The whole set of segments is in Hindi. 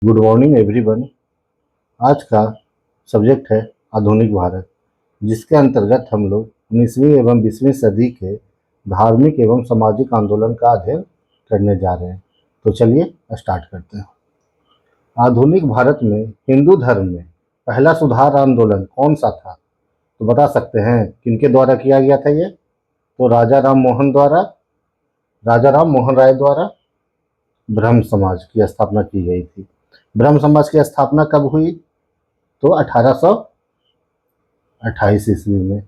Good morning everyone. आज का सब्जेक्ट है आधुनिक भारत, जिसके अंतर्गत हम लोग 19वीं एवं 20वीं सदी के धार्मिक एवं सामाजिक आंदोलन का अध्ययन करने जा रहे हैं। तो चलिए स्टार्ट करते हैं। आधुनिक भारत में हिंदू धर्म में पहला सुधार आंदोलन कौन सा था? तो बता सकते हैं किनके द्वारा किया गया था ये? तो राजा राम मोहन राय द्वारा ब्रह्म समाज की स्थापना की गई थी। ब्रह्म समाज की स्थापना कब हुई? तो 1828 ईस्वी में।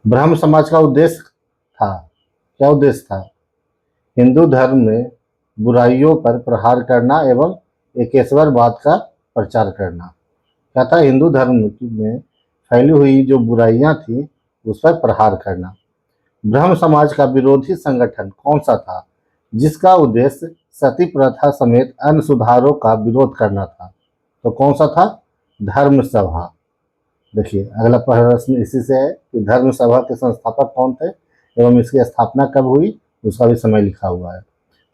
ब्रह्म समाज का उद्देश्य था, क्या उद्देश्य था? हिंदू धर्म में बुराइयों पर प्रहार करना एवं एकेश्वरवाद का प्रचार करना। क्या था? हिंदू धर्म में फैली हुई जो बुराइयां थी उस पर प्रहार करना। ब्रह्म समाज का विरोधी संगठन कौन सा था, जिसका उद्देश्य सती प्रथा समेत अन्य सुधारों का विरोध करना था? तो कौन सा था? धर्म सभा। देखिए अगला प्रश्न इसी से है कि धर्म सभा के संस्थापक कौन थे एवं इसकी स्थापना कब हुई, उसका भी समय लिखा हुआ है।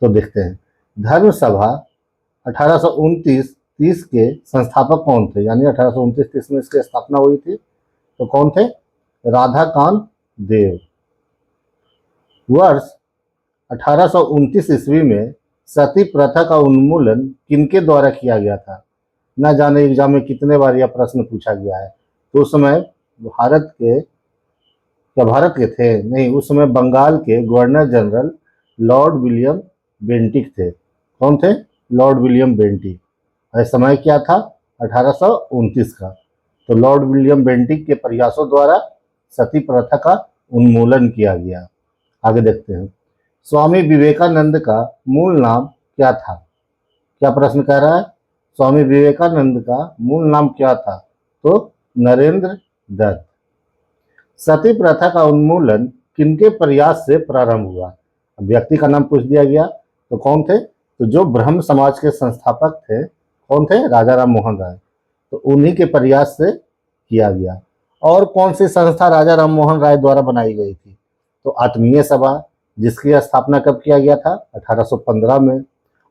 तो देखते हैं। धर्म सभा 1829-30 के संस्थापक कौन थे? यानी 1829-30 में इसकी स्थापना हुई थी। तो कौन थे? राधाकांत देव। वर्ष 1829 ईस्वी में सती प्रथा का उन्मूलन किनके द्वारा किया गया था? न जाने एग्जाम में कितने बार यह प्रश्न पूछा गया है। तो उस समय भारत के थे नहीं, उस समय बंगाल के governor general Lord William Bentinck थे। कौन थे? Lord William Bentinck. और समय क्या था? 1829 का। तो लॉर्ड विलियम बेंटिक के प्रयासों द्वारा सती प्रथा का उन्मूलन किया गया। आगे देखते हैं। स्वामी विवेकानंद का मूल नाम क्या था? क्या प्रश्न कह रहा है? स्वामी विवेकानंद का मूल नाम क्या था? तो नरेंद्र दत्त। सती प्रथा का उन्मूलन किनके प्रयास से प्रारंभ हुआ? अब व्यक्ति का नाम पूछ दिया गया, तो कौन थे? तो जो ब्रह्म समाज के संस्थापक थे, कौन थे? राजा राम मोहन राय। तो उन्हीं के प्रयास से किया गया। और कौन सी संस्था राजा राम मोहन राय द्वारा बनाई गई थी? तो आत्मीय सभा, जिसकी स्थापना कब किया गया था? 1815 में।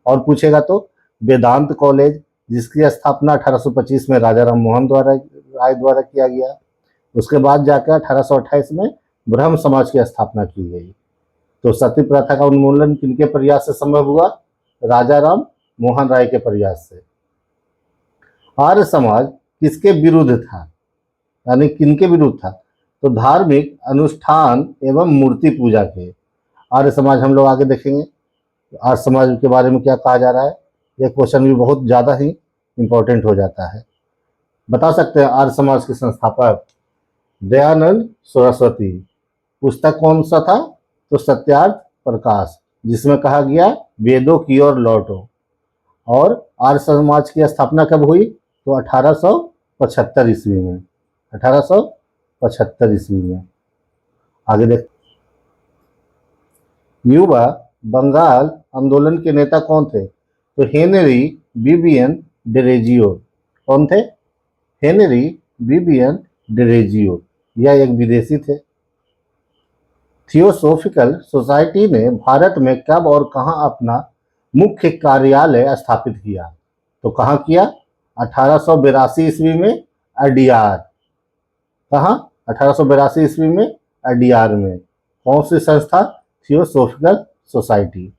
और पूछेगा तो वेदांत कॉलेज, जिसकी स्थापना 1825 में राजा राम मोहन राय द्वारा किया गया। उसके बाद जाकर 1828 में ब्रह्म समाज की स्थापना की गई। तो सती प्रथा का उन्मूलन किनके प्रयास से संभव हुआ? राजा राम मोहन राय के प्रयास से। आर्य समाज किसके विरुद्ध था, यानी किनके विरुद्ध था? तो धार्मिक अनुष्ठान एवं मूर्ति पूजा के। आर्य समाज हम लोग आगे देखेंगे। आर्य समाज के बारे में क्या कहा जा रहा है, ये क्वेश्चन भी बहुत ज़्यादा ही इंपॉर्टेंट हो जाता है। बता सकते हैं आर्य समाज के संस्थापक? दयानंद सरस्वती। पुस्तक कौन सा था? तो सत्यार्थ प्रकाश, जिसमें कहा गया वेदों की ओर लौटो। और आर्य समाज की स्थापना कब हुई? तो 1875 ईस्वी में। 1875 ईस्वी में। आगे देख। युवा बंगाल आंदोलन के नेता कौन थे? तो हेनरी विवियन डेरेजियो। कौन थे? Henry Vivian Derozio. यह एक विदेशी थे। थियोसॉफिकल सोसाइटी ने भारत में कब और कहां अपना मुख्य कार्यालय स्थापित किया? तो कहां किया? 1882 ईस्वी में अडियार। कहां? 1882 ईस्वी में अडियार में। कौन सी संस्था? Theosophical society.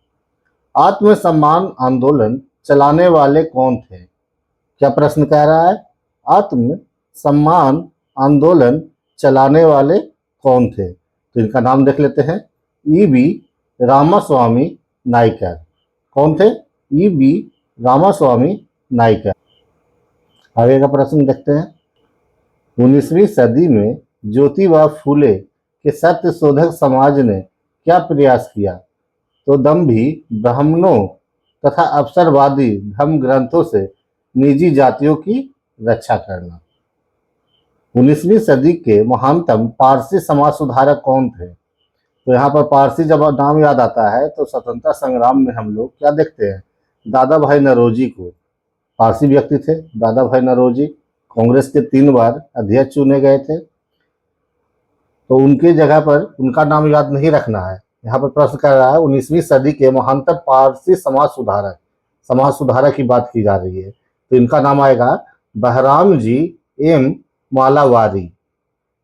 आत्मसम्मान आंदोलन चलाने वाले कौन थे? क्या प्रश्न कह रहा है? आत्म सम्मान आंदोलन चलाने वाले कौन थे? तो इनका नाम देख लेते हैं। ई.बी. रामास्वामी नायकर। कौन थे? ई.बी. रामास्वामी नायकर। आगे का प्रश्न देखते हैं। 19वीं सदी में ज्योतिबा फूले के सत्य शोधक समाज ने क्या प्रयास किया? तो दम्भी ब्राह्मणों तथा अवसरवादी धर्म ग्रंथों से निजी जातियों की रक्षा करना। 19वीं सदी के महानतम पारसी समाज सुधारक कौन थे? तो यहाँ पर पारसी जब नाम याद आता है तो स्वतंत्रता संग्राम में हम लोग क्या देखते हैं? दादा भाई नौरोजी को। पारसी व्यक्ति थे दादा भाई नौरोजी। कांग्रेस के 3 बार अध्यक्ष चुने गए थे। तो उनके जगह पर उनका नाम याद नहीं रखना है। यहाँ पर प्रश्न कर रहा है 19वीं सदी के महानतम पारसी समाज सुधारक। समाज सुधारक की बात की जा रही है, तो इनका नाम आएगा बहराम जी एम मालावारी।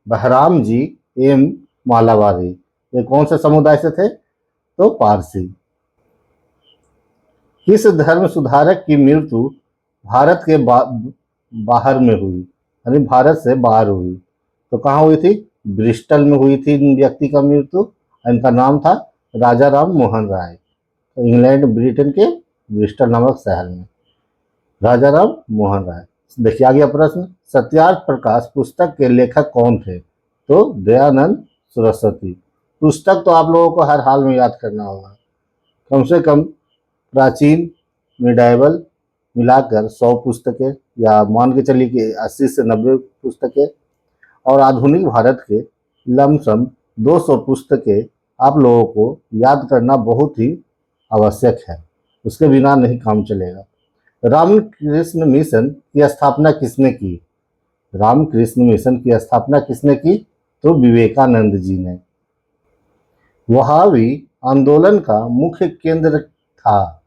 बहराम जी एम मालावारी। ये कौन से समुदाय से थे? तो पारसी। किस धर्म सुधारक की मृत्यु भारत के बाहर में हुई, यानी भारत से बाहर हुई? तो कहाँ हुई थी? ब्रिस्टल में हुई थी इन व्यक्ति का मृत्यु। इनका नाम था राजा राम मोहन राय। तो इंग्लैंड ब्रिटेन के ब्रिस्टल नामक शहर में राजा राम मोहन राय। देखिए आगे प्रश्न, सत्यार्थ प्रकाश पुस्तक के लेखक कौन थे? तो दयानंद सरस्वती। पुस्तक तो आप लोगों को हर हाल में याद करना होगा, कम से कम प्राचीन मिडाइवल मिलाकर 100 पुस्तकें, या मान के चलिए कि 80 से 90 पुस्तकें, और आधुनिक भारत के लमसम 200 पुस्तकें आप लोगों को याद करना बहुत ही आवश्यक है, उसके बिना नहीं काम चलेगा। रामकृष्ण मिशन की स्थापना किसने की? रामकृष्ण मिशन की स्थापना किसने की? तो विवेकानंद जी ने। वहाबी आंदोलन का मुख्य केंद्र था,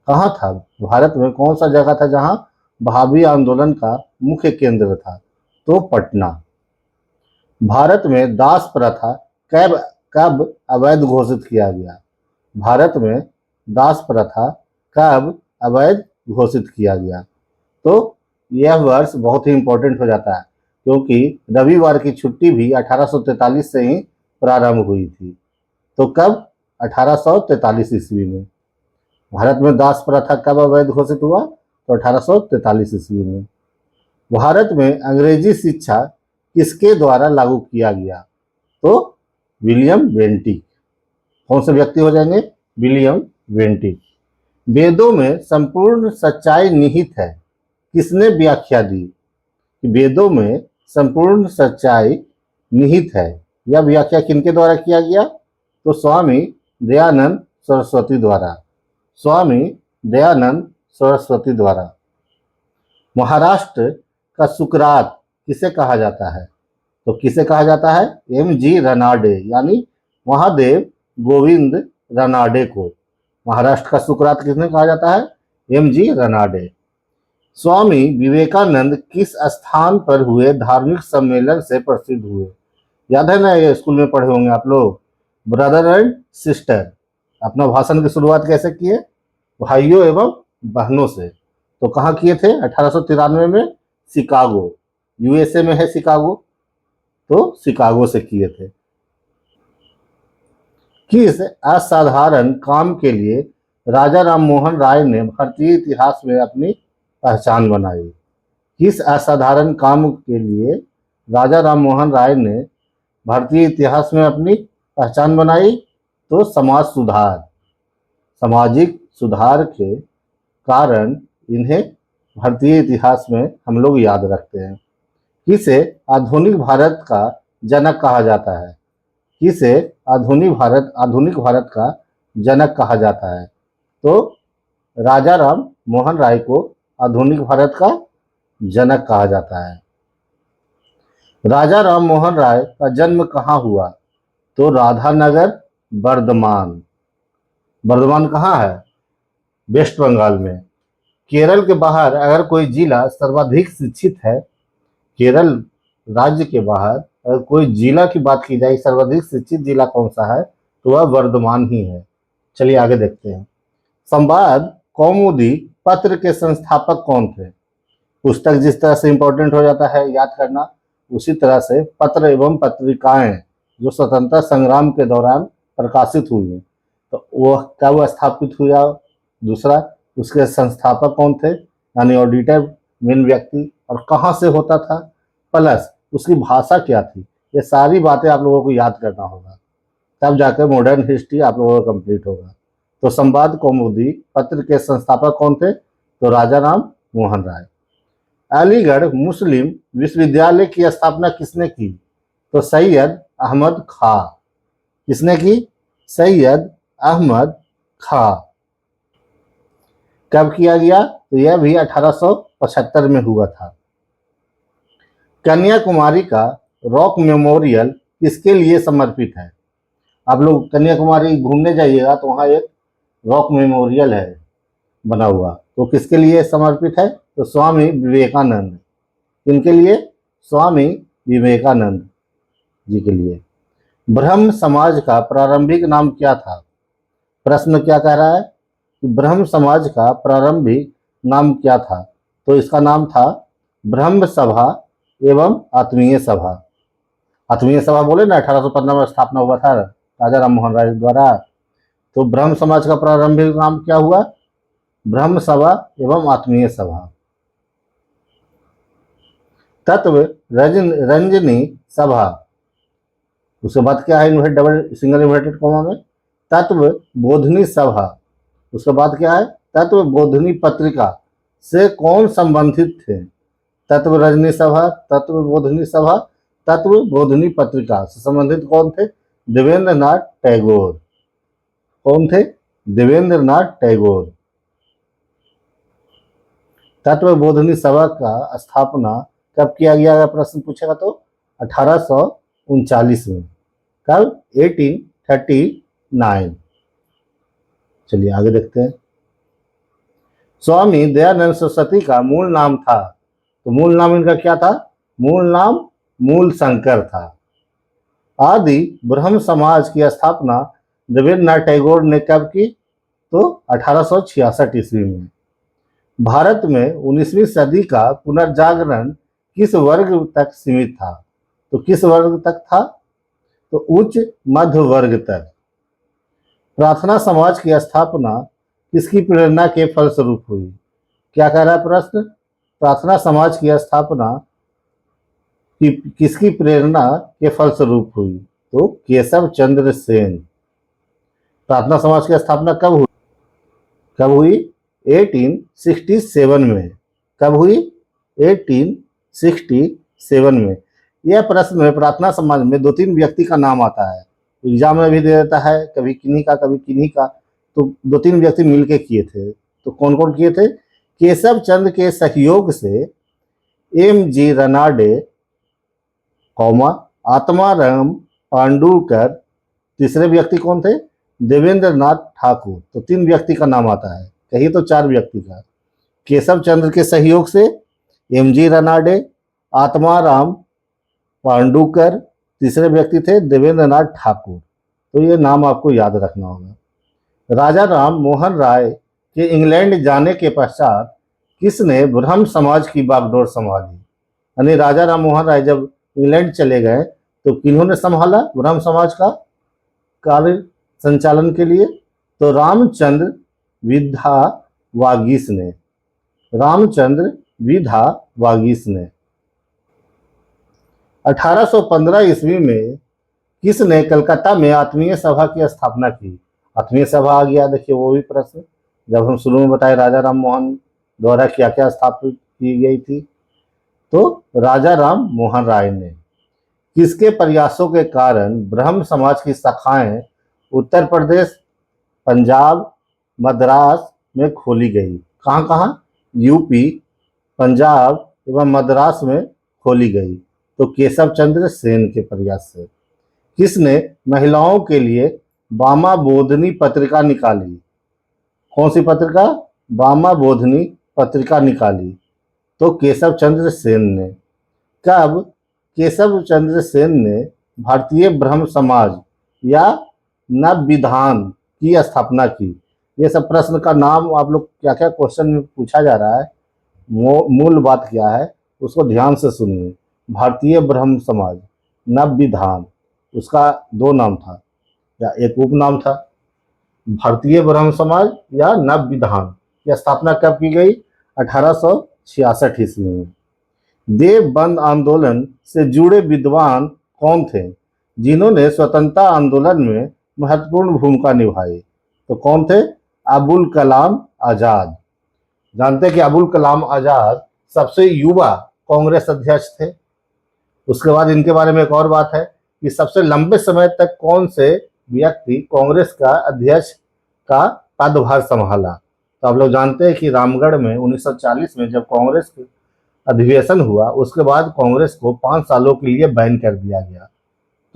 कहाँ था? भारत में कौन सा जगह था जहाँ वहाबी आंदोलन का मुख्य केंद्र था? तो पटना। भारत में दास प्रथा कब कब अवैध घोषित किया गया? भारत में दास प्रथा कब अवैध घोषित किया गया? तो यह वर्ष बहुत ही इंपॉर्टेंट हो जाता है, क्योंकि रविवार की छुट्टी भी 1843 से ही प्रारंभ हुई थी। तो कब? 1843 ईस्वी में। भारत में दास प्रथा कब अवैध घोषित हुआ? तो 1843 ईस्वी में। भारत में अंग्रेजी शिक्षा किसके द्वारा लागू किया गया? तो विलियम बेंटिक। कौन से व्यक्ति हो जाएंगे? William Bentinck. वेदों में संपूर्ण सच्चाई निहित है, किसने व्याख्या दी? कि वेदों में संपूर्ण सच्चाई निहित है, यह व्याख्या किनके द्वारा किया गया? तो स्वामी दयानंद सरस्वती द्वारा। स्वामी दयानंद सरस्वती द्वारा। महाराष्ट्र का सुकरात किसे कहा जाता है? तो किसे कहा जाता है? M.G. रनाडे, यानी महादेव गोविंद रनाडे को महाराष्ट्र का सुकरात किसने कहा जाता है? M.G. रनाडे। स्वामी विवेकानंद किस स्थान पर हुए धार्मिक सम्मेलन से प्रसिद्ध हुए? याद है ना, ये स्कूल में पढ़े होंगे आप लोग, ब्रदर एंड सिस्टर। अपना भाषण की शुरुआत कैसे किए? भाइयों एवं बहनों से। तो कहाँ किए थे? 1893 में शिकागो, USA में है शिकागो, तो शिकागो से किए थे। किस असाधारण काम के लिए राजा राम मोहन राय ने भारतीय इतिहास में अपनी पहचान बनाई? किस असाधारण काम के लिए राजा राम मोहन राय ने भारतीय इतिहास में अपनी पहचान बनाई? तो समाज सुधार, सामाजिक सुधार के कारण इन्हें भारतीय इतिहास में हम लोग याद रखते हैं। किसे आधुनिक भारत का जनक कहा जाता है? किसे आधुनिक भारत का जनक कहा जाता है? तो राजा राम मोहन राय को आधुनिक भारत का जनक कहा जाता है। राजा राम मोहन राय का जन्म कहाँ हुआ? तो राधानगर, बर्धमान। बर्धमान कहाँ है? वेस्ट बंगाल में। केरल के बाहर अगर कोई जिला सर्वाधिक शिक्षित है, केरल राज्य के बाहर अगर कोई जिला की बात की जाए, सर्वाधिक शिक्षित जिला कौन सा है? तो वह वर्धमान ही है। चलिए आगे देखते हैं। संवाद कौमुदी पत्र के संस्थापक कौन थे? पुस्तक जिस तरह से इंपॉर्टेंट हो जाता है याद करना, उसी तरह से पत्र एवं पत्रिकाएं जो स्वतंत्रता संग्राम के दौरान प्रकाशित हुई हैं, तो वह कब स्थापित हुआ? दूसरा, उसके संस्थापक कौन थे, यानी ऑडिटर मेन व्यक्ति, और कहाँ से होता था, प्लस उसकी भाषा क्या थी। ये सारी बातें आप लोगों को याद करना होगा, तब जाकर मॉडर्न हिस्ट्री आप लोगों का कंप्लीट होगा। तो संवाद कौमुदी पत्र के संस्थापक कौन थे? तो राजा राम मोहन राय। अलीगढ़ मुस्लिम विश्वविद्यालय की स्थापना किसने की? तो सैयद अहमद खां। किसने की? सैयद अहमद खां। कब किया गया? तो यह भी 1875 में हुआ था। कन्याकुमारी का रॉक मेमोरियल किसके लिए समर्पित है? आप लोग कन्याकुमारी घूमने जाइएगा तो वहाँ एक रॉक मेमोरियल है, बना हुआ, तो किसके लिए समर्पित है? तो स्वामी विवेकानंद। किनके लिए? स्वामी विवेकानंद जी के लिए। ब्रह्म समाज का प्रारंभिक नाम क्या था? प्रश्न क्या कह रहा है कि ब्रह्म समाज का प्रारंभिक नाम क्या था? तो इसका नाम था ब्रह्म सभा एवं आत्मीय सभा। आत्मीय सभा बोले ना, 1815 में स्थापना हुआ था राजा राम मोहन राय द्वारा। तो ब्रह्म समाज का प्रारंभिक नाम क्या हुआ? ब्रह्म सभा एवं आत्मीय सभा। तत्व रंजनी सभा, उसके बाद क्या है? डबल सिंगल इन्वर्टेड कॉमा में तत्व बोधनी सभा। उसके बाद क्या है? तत्व बोधनी पत्रिका से कौन संबंधित थे? तत्व रजनी सभा, तत्व बोधनी सभा, तत्व बोधनी पत्रिका से संबंधित कौन थे? देवेंद्र नाथ टैगोर। कौन थे? देवेंद्र नाथ टैगोर। तत्व बोधनी सभा का स्थापना कब किया गया? अगर प्रश्न पूछेगा तो 1839 में। कब? 1839। चलिए आगे देखते हैं। स्वामी दयानंद सरस्वती का मूल नाम था, तो मूल नाम इनका क्या था? मूल नाम मूल शंकर था। आदि ब्रह्म समाज की स्थापना देवेंद्र नाथ टैगोर ने कब की? तो 1866 ईस्वी में। भारत में 19वीं सदी का पुनर्जागरण किस वर्ग तक सीमित था? तो किस वर्ग तक था? तो उच्च मध्य वर्ग तक। प्रार्थना समाज की स्थापना किसकी प्रेरणा के फलस्वरूप हुई? क्या कह रहा है प्रश्न? प्रार्थना समाज की स्थापना किसकी प्रेरणा के फलस्वरूप हुई? तो केशव चंद्र सेन। प्रार्थना समाज की स्थापना कब हुई? कब हुई? 1867 में। कब हुई? 1867 में। यह प्रश्न में प्रार्थना समाज में 2-3 व्यक्ति का नाम आता है, एग्जाम में भी दे देता है, कभी किन्हीं का कभी किन्हीं का। तो 2-3 व्यक्ति मिलके किए थे, तो कौन कौन किए थे? केशव चंद्र के सहयोग से M.G. रनाडे, आत्माराम पांडुरकर। तीसरे व्यक्ति कौन थे? देवेंद्र नाथ ठाकुर। तो 3 व्यक्ति का नाम आता है, कहिए तो 4 व्यक्ति का। केशव चंद्र के सहयोग से M.G. रनाडे, आत्माराम पांडुरकर, तीसरे व्यक्ति थे देवेंद्र नाथ ठाकुर। तो ये नाम आपको याद रखना होगा। राजा राम मोहन राय के इंग्लैंड जाने के पश्चात किसने ब्रह्म समाज की बागडोर संभाली? यानी राजा राम मोहन राय जब इंग्लैंड चले गए तो किन्होंने संभाला ब्रह्म समाज का कार्य संचालन के लिए? तो रामचंद्र विधा वागीस ने। रामचंद्र विधा वागीस ने। 1815 ईस्वी में किसने कलकत्ता में आत्मीय सभा की स्थापना की? आत्मीय सभा आ गया, देखिए वो भी प्रश्न। जब हम शुरू में बताए राजा राम मोहन द्वारा क्या क्या स्थापित की गई थी, तो राजा राम मोहन राय ने। किसके प्रयासों के कारण ब्रह्म समाज की शाखाएं उत्तर प्रदेश, पंजाब, मद्रास में खोली गई? कहाँ कहाँ? यूपी, पंजाब एवं मद्रास में खोली गई। तो केशव चंद्र सेन के प्रयास से। किसने महिलाओं के लिए बामा बोधनी पत्रिका निकाली? कौन सी पत्रिका? बामा बोधनी पत्रिका निकाली। तो केशव चंद्र सेन ने। कब केशव चंद्र सेन ने भारतीय ब्रह्म समाज या नव विधान की स्थापना की? ये सब प्रश्न का नाम आप लोग क्या क्या क्वेश्चन में पूछा जा रहा है, मूल बात क्या है उसको ध्यान से सुनिए। भारतीय ब्रह्म समाज, नव विधान, उसका 2 नाम था या एक उपनाम था। भारतीय ब्रह्म समाज या नव विधान की स्थापना कब की गई? 1866 ईस्वी में। देवबंद आंदोलन से जुड़े विद्वान कौन थे जिन्होंने स्वतंत्रता आंदोलन में महत्वपूर्ण भूमिका निभाई? तो कौन थे? अबुल कलाम आजाद। जानते हैं कि अबुल कलाम आजाद सबसे युवा कांग्रेस अध्यक्ष थे। उसके बाद इनके बारे में एक और बात है कि सबसे लंबे समय तक कौन से व्यक्ति कांग्रेस का अध्यक्ष का पदभार संभाला? तो आप लोग जानते हैं कि रामगढ़ में 1940 में जब कांग्रेस अधिवेशन हुआ, उसके बाद कांग्रेस को 5 सालों के लिए बैन कर दिया गया।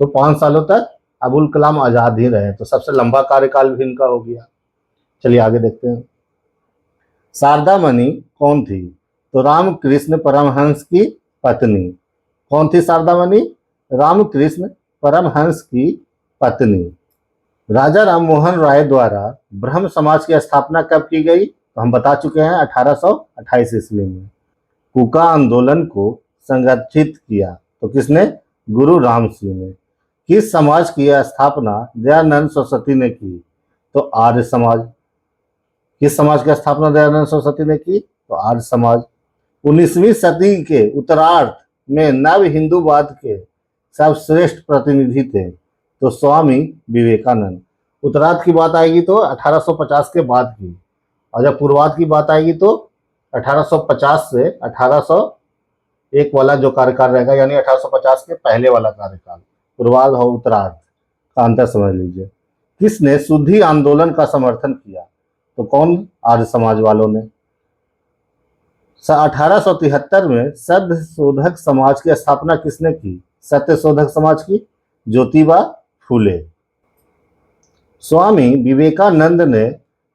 तो 5 सालों तक अबुल कलाम आजाद ही रहे, तो सबसे लंबा कार्यकाल भी इनका हो गया। चलिए आगे देखते हैं। शारदामणि कौन थी? तो रामकृष्ण परमहंस की पत्नी। कौन थी शारदामणि? रामकृष्ण परमहंस की पत्नी। राजा राम मोहन राय द्वारा ब्रह्म समाज की स्थापना कब की गई? तो हम बता चुके हैं 1828 ईस्वी में। कूका आंदोलन को संगठित किया तो किसने? गुरु राम सिंह ने। किस समाज की स्थापना दयानंद सरस्वती ने की? तो आर्य समाज। किस समाज की स्थापना दयानंद सरस्वती ने की? तो आर्य समाज। 19वीं सदी के उत्तरार्ध में नव हिंदूवाद के सर्वश्रेष्ठ प्रतिनिधि थे तो स्वामी विवेकानंद। उत्तरार्ध की बात आएगी तो 1850 के बाद की, और जब पूर्वार्ध की बात आएगी तो 1850 से 1801 वाला जो कार्यकाल रहेगा, यानी 1850 के पहले वाला कार्यकाल, पूर्वार्ध और उत्तरार्ध का अंतर समझ लीजिए। किसने शुद्धि आंदोलन का समर्थन किया? तो कौन? आर्य समाज वालों ने। 1873 में सत्य शोधक समाज की स्थापना किसने की? सत्य शोधक समाज की ज्योतिबा फूले। स्वामी विवेकानंद ने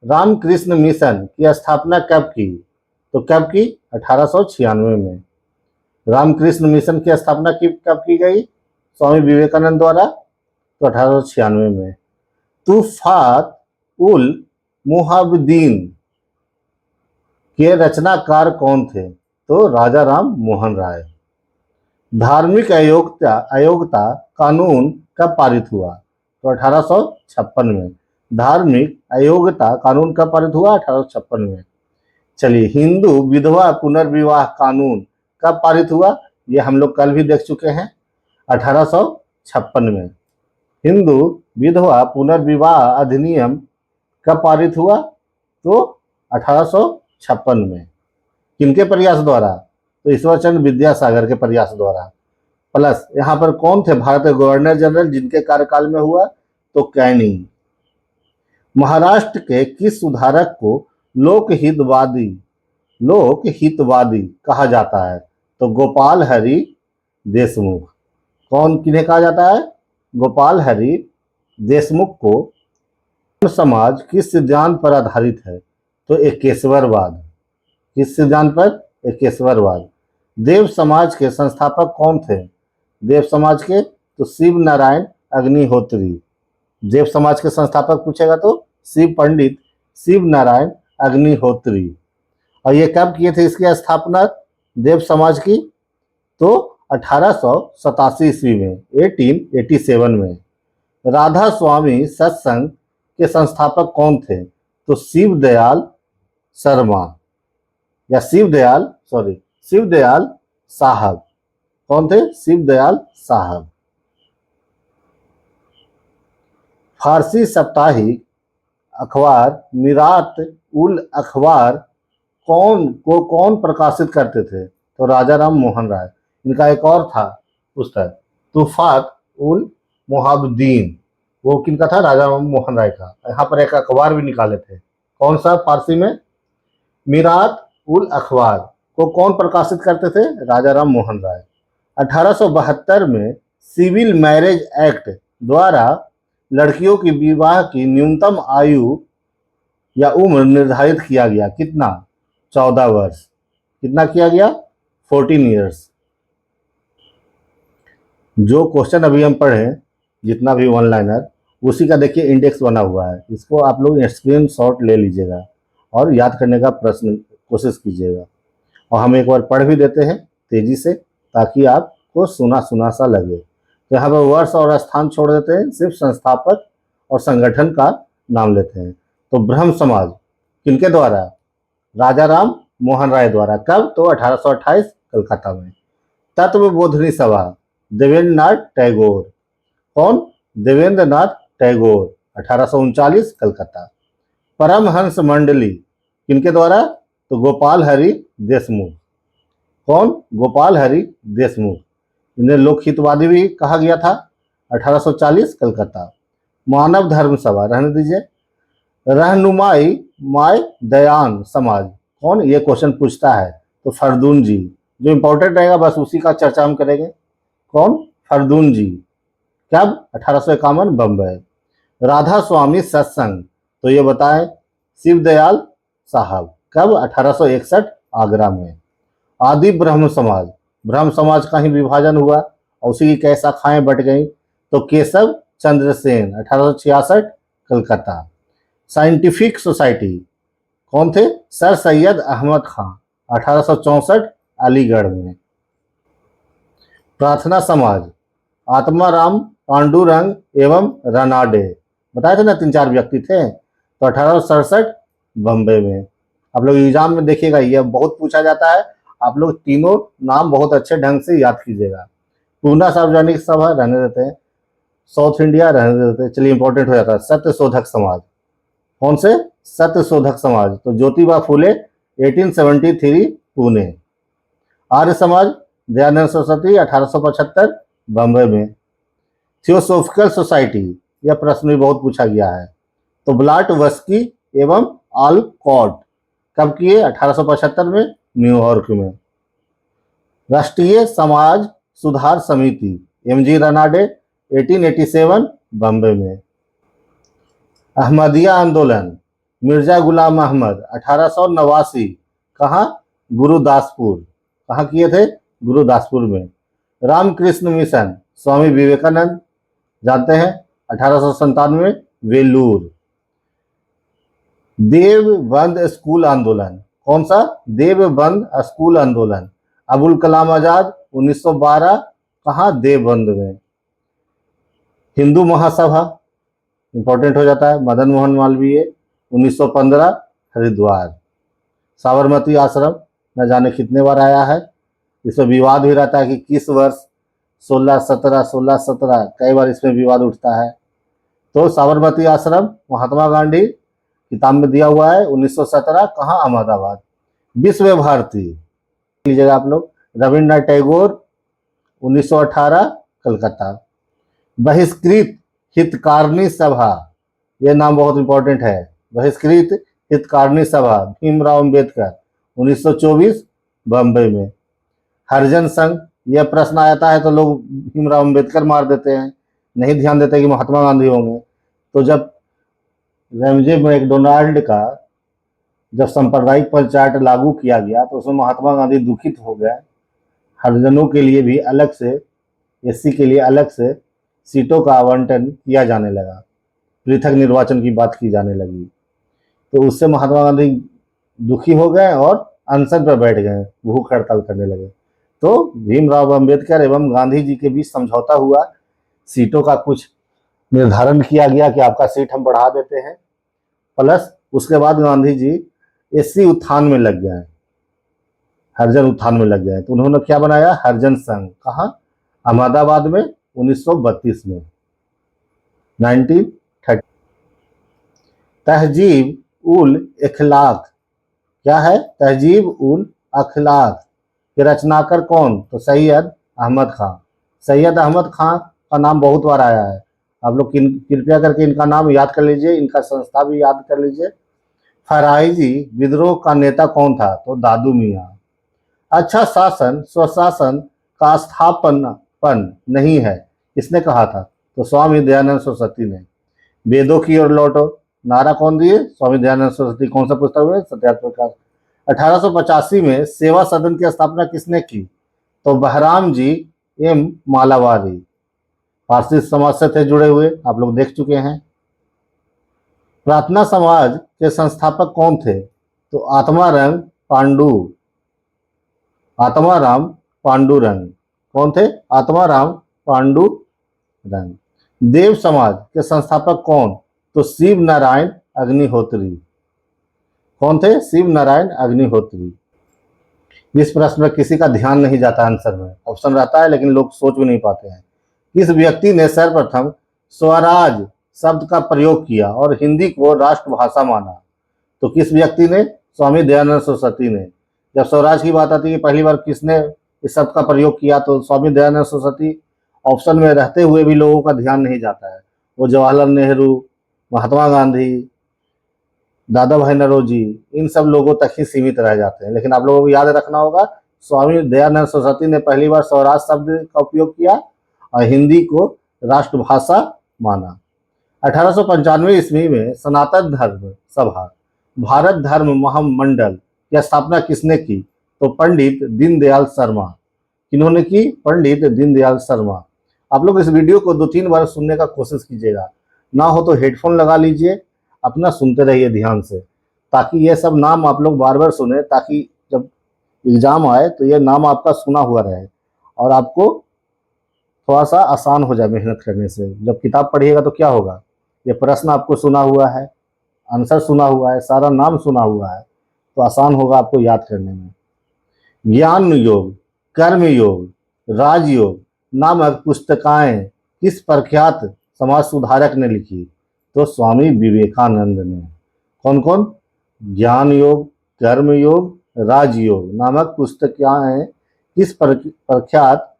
रामकृष्ण मिशन की स्थापना कब की? तो कब की? 1896 में। रामकृष्ण मिशन की स्थापना कब की गई स्वामी विवेकानंद द्वारा? तो 1896 में। तुफात उल मुहाबदीन के रचनाकार कौन थे? तो राजा राम मोहन राय। धार्मिक अयोग्यता कानून कब पारित हुआ? तो 1856 में। धार्मिक अयोग्यता कानून कब पारित हुआ? 1856 में। चलिए, हिंदू विधवा पुनर्विवाह कानून कब पारित हुआ? ये हम लोग कल भी देख चुके हैं, 1856 में। हिंदू विधवा पुनर्विवाह अधिनियम कब पारित हुआ? तो 1856 में। किनके प्रयास द्वारा? तो ईश्वरचंद्र विद्यासागर के प्रयास द्वारा। प्लस यहाँ पर कौन थे भारत के गवर्नर जनरल जिनके कार्यकाल में हुआ? तो कैनिंग। महाराष्ट्र के किस सुधारक को लोकहितवादी कहा जाता है? तो गोपाल हरि देशमुख। कौन, किन्हें कहा जाता है? गोपाल हरि देशमुख को। समाज किस सिद्धांत पर आधारित है? तो एकेश्वरवाद। किस सिद्धांत पर? एकेश्वरवाद। देव समाज के संस्थापक कौन थे? देव समाज के? तो शिव नारायण अग्निहोत्री। देव समाज के संस्थापक पूछेगा तो शिव पंडित शिव नारायण अग्निहोत्री। और ये कब किए थे इसकी स्थापना देव समाज की? तो 1887 ईस्वी में, 1887 में। राधा स्वामी सत्संग के संस्थापक कौन थे? तो शिवदयाल शर्मा या शिवदयाल साहब। कौन थे? शिवदयाल साहब। फारसी साप्ताहिक अखबार मिरात उल अखबार कौन प्रकाशित करते थे? तो राजा राम मोहन राय। इनका एक और था पुस्तक, तुफात उल मुहाबदीन, वो किनका था? राजा राम मोहन राय का। यहाँ पर एक अखबार भी निकाले थे, कौन सा? फारसी में मिरात उल अखबार को कौन प्रकाशित करते थे? राजा राम मोहन राय। 1872 में सिविल मैरिज एक्ट द्वारा लड़कियों की विवाह की न्यूनतम आयु या उम्र निर्धारित किया गया। कितना? 14 वर्ष। कितना किया गया? 14 ईयर्स। जो क्वेश्चन अभी हम पढ़े, जितना भी वन लाइनर, उसी का देखिए इंडेक्स बना हुआ है, इसको आप लोग स्क्रीनशॉट ले लीजिएगा और याद करने का प्रश्न कोशिश कीजिएगा। और हम एक बार पढ़ भी देते हैं तेजी से, ताकि आपको सुना सुना सा लगे। तो यहाँ पर वर्ष और स्थान छोड़ देते हैं, सिर्फ संस्थापक और संगठन का नाम लेते हैं। तो ब्रह्म समाज किनके द्वारा? राजा राम मोहन राय द्वारा। कब? तो 1828 कलकत्ता में। तत्वबोधिनी सभा देवेंद्रनाथ टैगोर। कौन? देवेंद्रनाथ टैगोर। 1839 कलकत्ता। परमहंस मंडली किनके द्वारा? तो गोपाल हरि देशमुख। कौन? गोपाल हरि देशमुख। इन्हें लोकहितवादी भी कहा गया था। 1840 कलकत्ता। मानव धर्म सभा, रहने दीजिए। रहनुमाई माय दयान समाज। कौन? ये क्वेश्चन पूछता है तो फरदून जी, जो इंपॉर्टेंट रहेगा बस उसी का चर्चा हम करेंगे। कौन? फरदून जी। कब? 1851 बम्बई। राधा स्वामी सत्संग, तो ये बताएं? शिवदयाल साहब। कब? 1861 आगरा में। आदि ब्रह्म समाज, ब्रह्म समाज का ही विभाजन हुआ और उसी की कई शाखाएं बट गई। तो केशव चंद्र सेन 1866 कलकत्ता। साइंटिफिक सोसाइटी कौन थे? सर सैयद अहमद खां 1864 अलीगढ़ में। प्रार्थना समाज आत्माराम पांडुरंग एवं रनाडे, बताए थे ना 3-4 व्यक्ति थे। तो 1867 बम्बई में। आप लोग एग्जाम में देखिएगा, यह बहुत पूछा जाता है, आप लोग तीनों नाम बहुत अच्छे ढंग से याद कीजिएगा। पूना सार्वजनिक सभा रहने देते हैं, साउथ इंडिया रहने देते हैं, चलिए इंपॉर्टेंट हो जाता है। सत्य शोधक समाज कौन से? सत्य शोधक समाज, तो ज्योतिबा फुले 1873 पुणे। आर्य समाज दयानंद सरस्वती 1875 बम्बई में। थियोसोफिकल सोसाइटी, यह प्रश्न भी बहुत पूछा गया है। तो ब्लाटवस्की एवं आलकॉट कब किए? 1875 में न्यूयॉर्क में। राष्ट्रीय समाज सुधार समिति एमजी रनाडे 1887 बम्बई में। अहमदिया आंदोलन मिर्जा गुलाम अहमद 1889 कहाँ? गुरुदासपुर। कहाँ किए थे? गुरुदासपुर में। रामकृष्ण मिशन स्वामी विवेकानंद जानते हैं 1897 वेलूर। देवबंद स्कूल आंदोलन कौन सा? देवबंद स्कूल आंदोलन। अबुल कलाम आजाद 1912 कहाँ? देवबंद में। हिंदू महासभा इंपॉर्टेंट हो जाता है, मदन मोहन मालवीय 1915 हरिद्वार। साबरमती आश्रम न जाने कितने बार आया है, इसमें विवाद भी रहता है कि किस वर्ष 16-17 कई बार इसमें विवाद उठता है। तो साबरमती आश्रम महात्मा गांधी किताब में दिया हुआ है 1917 कहाँ? अहमदाबाद। विश्व भारती लीजिएगा आप लोग, रविन्द्रनाथ टैगोर 1918 कलकत्ता। बहिष्कृत हितकारिणी सभा, यह नाम बहुत इंपॉर्टेंट है। बहिष्कृत हितकारिणी सभा भीमराव अंबेडकर 1924 बम्बई में। हरिजन संघ, यह प्रश्न आता है तो लोग भीमराव अंबेडकर मार देते हैं, नहीं ध्यान देते कि महात्मा गांधी होंगे। तो जब रैमजे मैकडोनाल्ड का जब सांप्रदायिक पंचायत लागू किया गया तो उसमें महात्मा गांधी दुखित हो गए। हरिजनों के लिए भी अलग से, एससी के लिए अलग से सीटों का आवंटन किया जाने लगा, पृथक निर्वाचन की बात की जाने लगी। तो उससे महात्मा गांधी दुखी हो गए और अनशन पर बैठ गए, भूख हड़ताल करने लगे। तो भीमराव अंबेडकर एवं गांधी जी के बीच समझौता हुआ, सीटों का कुछ निर्धारण किया गया कि आपका सीट हम बढ़ा देते हैं। प्लस उसके बाद गांधी जी एससी उत्थान में लग गए, हरिजन उत्थान में लग गए। तो उन्होंने क्या बनाया? हरिजन संघ। कहाँ? अहमदाबाद में 1932 में 1930। तहजीब उल अखलाक क्या है? तहजीब उल अखलाक के रचनाकार कौन? तो सैयद अहमद खां। सैयद अहमद खां का नाम बहुत बार आया है, आप लोग कृपया करके इनका नाम याद कर लीजिए, इनका संस्था भी याद कर लीजिए। फराइजी विद्रोह का नेता कौन था? तो दादू मियाँ। अच्छा शासन स्वशासन का स्थापनापन नहीं है, किसने कहा था? तो स्वामी दयानंद सरस्वती ने। वेदों की ओर लौटो नारा कौन दिए? स्वामी दयानंद सरस्वती। कौन सा पुस्तक में? सत्याग्रह प्रकाश। 1885 में सेवा सदन की स्थापना किसने की? तो बहराम जी एम मालावारी, पारसी समाज से थे जुड़े हुए, आप लोग देख चुके हैं। प्रार्थना समाज के संस्थापक कौन थे? तो आत्माराम पांडुरंग। कौन थे? आत्माराम पांडुरंग। देव समाज के संस्थापक कौन? तो शिव नारायण अग्निहोत्री। कौन थे? शिव नारायण अग्निहोत्री। इस प्रश्न में किसी का ध्यान नहीं जाता, आंसर में ऑप्शन रहता है लेकिन लोग सोच भी नहीं पाते हैं। किस व्यक्ति ने सर्वप्रथम स्वराज शब्द का प्रयोग किया और हिंदी को राष्ट्रभाषा माना? तो किस व्यक्ति ने? स्वामी दयानंद सरस्वती ने। जब स्वराज की बात आती है पहली बार किसने इस शब्द का प्रयोग किया? तो स्वामी दयानंद सरस्वती। ऑप्शन में रहते हुए भी लोगों का ध्यान नहीं जाता है। वो जवाहरलाल नेहरू, महात्मा गांधी, दादा भाई नौरोजी, इन सब लोगों तक ही सीमित रह जाते हैं। लेकिन आप लोगों को याद रखना होगा, स्वामी दयानंद सरस्वती ने पहली बार स्वराज शब्द का उपयोग किया और हिंदी को राष्ट्रभाषा माना। 1895 ईस्वी में सनातन धर्म सभा भारत धर्म महामंडल की स्थापना किसने की? तो पंडित दीनदयाल शर्मा। किन्होंने की? पंडित दीनदयाल शर्मा। आप लोग इस वीडियो को 2-3 बार सुनने का कोशिश कीजिएगा, ना हो तो हेडफोन लगा लीजिए, अपना सुनते रहिए ध्यान से, ताकि ये सब नाम आप लोग बार बार सुने, ताकि जब एग्जाम आए तो ये नाम आपका सुना हुआ रहे और आपको थोड़ा सा आसान हो जाए मेहनत करने से। जब किताब पढ़िएगा तो क्या होगा, ये प्रश्न आपको सुना हुआ है, आंसर सुना हुआ है, सारा नाम सुना हुआ है, तो आसान होगा आपको याद करने में। ज्ञान योग, कर्म योग, राजयोग नामक पुस्तकें किस प्रख्यात समाज सुधारक ने लिखी? तो स्वामी विवेकानंद ने। कौन कौन? ज्ञान योग, कर्म योग, राजयोग नामक पुस्तकें किस प्रख्यात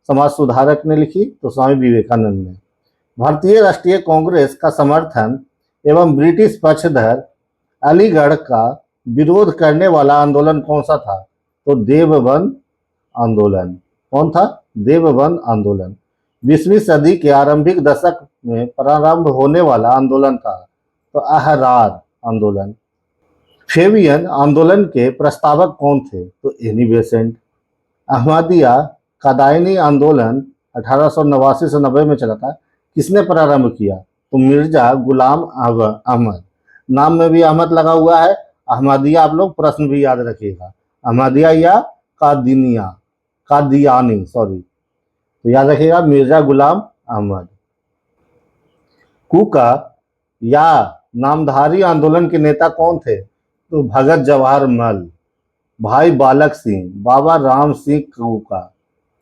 समाज सुधारक ने लिखी? तो स्वामी विवेकानंद ने। भारतीय राष्ट्रीय कांग्रेस का समर्थन एवं ब्रिटिश पक्षधर अलीगढ़ का विरोध करने वाला आंदोलन कौन सा था? तो देवबंद आंदोलन। कौन था? देवबंद आंदोलन। 20वीं सदी के आरंभिक दशक में प्रारंभ होने वाला आंदोलन था, तो अहरार आंदोलन। फेबियन आंदोलन के प्रस्तावक कौन थे? तो एनी बेसेंट। अहमदिया कादायनी आंदोलन 1889 से 90 में चला था, किसने प्रारंभ किया? तो मिर्जा गुलाम अहमद। नाम में भी अहमद लगा हुआ है। अहमदिया आप लोग प्रश्न भी याद रखिएगा, अहमदिया या कादिनिया, कादियानी सॉरी, तो याद रखिएगा मिर्जा गुलाम अहमद। कुका या नामधारी आंदोलन के नेता कौन थे? तो भगत जवाहर मल, भाई बालक सिंह, बाबा राम सिंह कुका।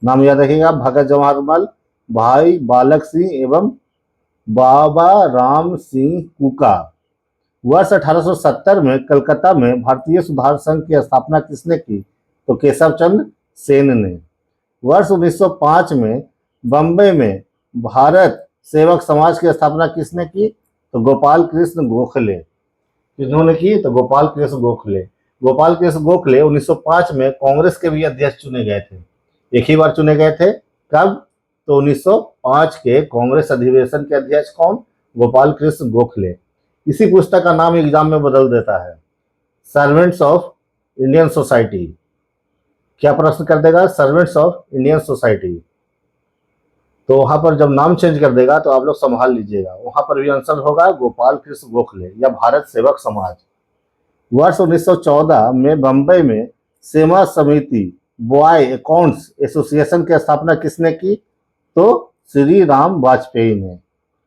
नाम याद रखिएगा, भगत जवाहर मल, भाई बालक सिंह एवं बाबा राम सिंह कुका। वर्ष 1870 में कलकत्ता में भारतीय सुधार संघ की स्थापना किसने की? तो केशव चंद्र सेन ने। वर्ष 1905 में बम्बई में भारत सेवक समाज की स्थापना किसने की? तो गोपाल कृष्ण गोखले। किन्होंने की? तो गोपाल कृष्ण गोखले। गोपाल कृष्ण गोखले 1905 में कांग्रेस के भी अध्यक्ष चुने गए थे। एक ही बार चुने गए थे, कब? तो 1905 के कांग्रेस अधिवेशन के अध्यक्ष कौन? गोपाल कृष्ण गोखले। इसी पुस्तक का नाम एग्जाम में बदल देता है, सर्वेंट्स ऑफ इंडियन सोसाइटी। क्या प्रश्न कर देगा? Servants of Indian society. तो वहां पर जब नाम चेंज कर देगा तो आप लोग संभाल लीजिएगा, वहां पर भी आंसर होगा गोपाल कृष्ण गोखले या भारत सेवक समाज। वर्ष 1914 में बंबई में सेवा समिति बॉय अकाउंट्स एसोसिएशन की स्थापना किसने की? तो श्री राम वाजपेयी ने।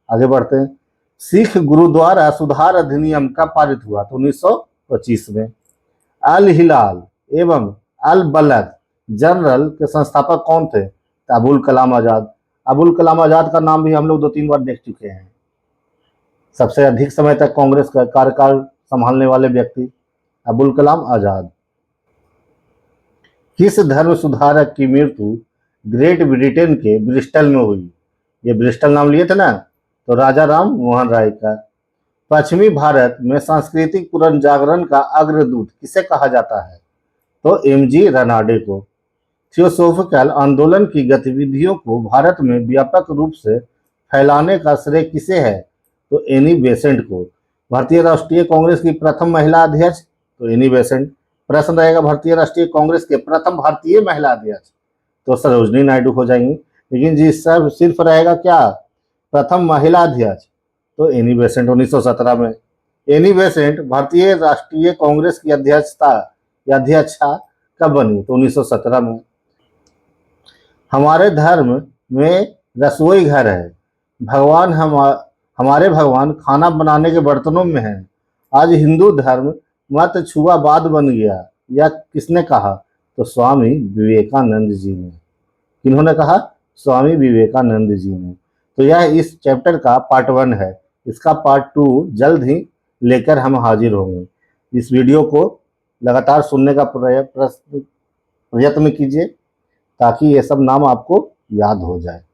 आगे बढ़ते हैं। सिख गुरुद्वारा सुधार अधिनियम कब पारित हुआ? तो 1925 में। अल हिलाल एवं अल बलद जनरल के संस्थापक कौन थे? तो अबुल कलाम आजाद। अबुल कलाम आजाद का नाम भी हम लोग 2-3 बार देख चुके हैं। सबसे अधिक समय तक कांग्रेस का कार्यकाल संभालने वाले व्यक्ति अबुल कलाम आजाद। किस धर्म सुधारक की मृत्यु ग्रेट ब्रिटेन के ब्रिस्टल में हुई? ये ब्रिस्टल नाम लिए थे ना, तो राजा राम मोहन राय का। पश्चिमी भारत में सांस्कृतिक पुनर्जागरण का अग्रदूत किसे कहा जाता है? तो एमजी रनाडे को। थियोसोफिकल आंदोलन की गतिविधियों को भारत में व्यापक रूप से फैलाने का श्रेय किसे है? तो एनी बेसेंट को। भारतीय राष्ट्रीय कांग्रेस की प्रथम महिला अध्यक्ष? तो एनी बेसेंट। प्रश्न रहेगा भारतीय राष्ट्रीय कांग्रेस के प्रथम भारतीय महिला अध्यक्ष, तो सरोजनी नायडू हो जाएंगी। लेकिन जी सर सिर्फ रहेगा क्या प्रथम महिला अध्यक्ष? तो एनी बेसेंट 1917 में। एनी बेसेंट भारतीय राष्ट्रीय कांग्रेस की अध्यक्षता या अध्यक्षा कब बनी? तो 1917 में। हमारे धर्म में रसोई घर है, भगवान हमारे भगवान खाना बनाने के बर्तनों में है। आज हिंदू धर्म मत छुआबाद बन गया, यह किसने कहा? तो स्वामी विवेकानंद जी ने। किन्होंने कहा? स्वामी विवेकानंद जी ने। तो यह इस चैप्टर का पार्ट 1 है। इसका पार्ट 2 जल्द ही लेकर हम हाजिर होंगे। इस वीडियो को लगातार सुनने का प्रयत्न कीजिए, ताकि ये सब नाम आपको याद हो जाए।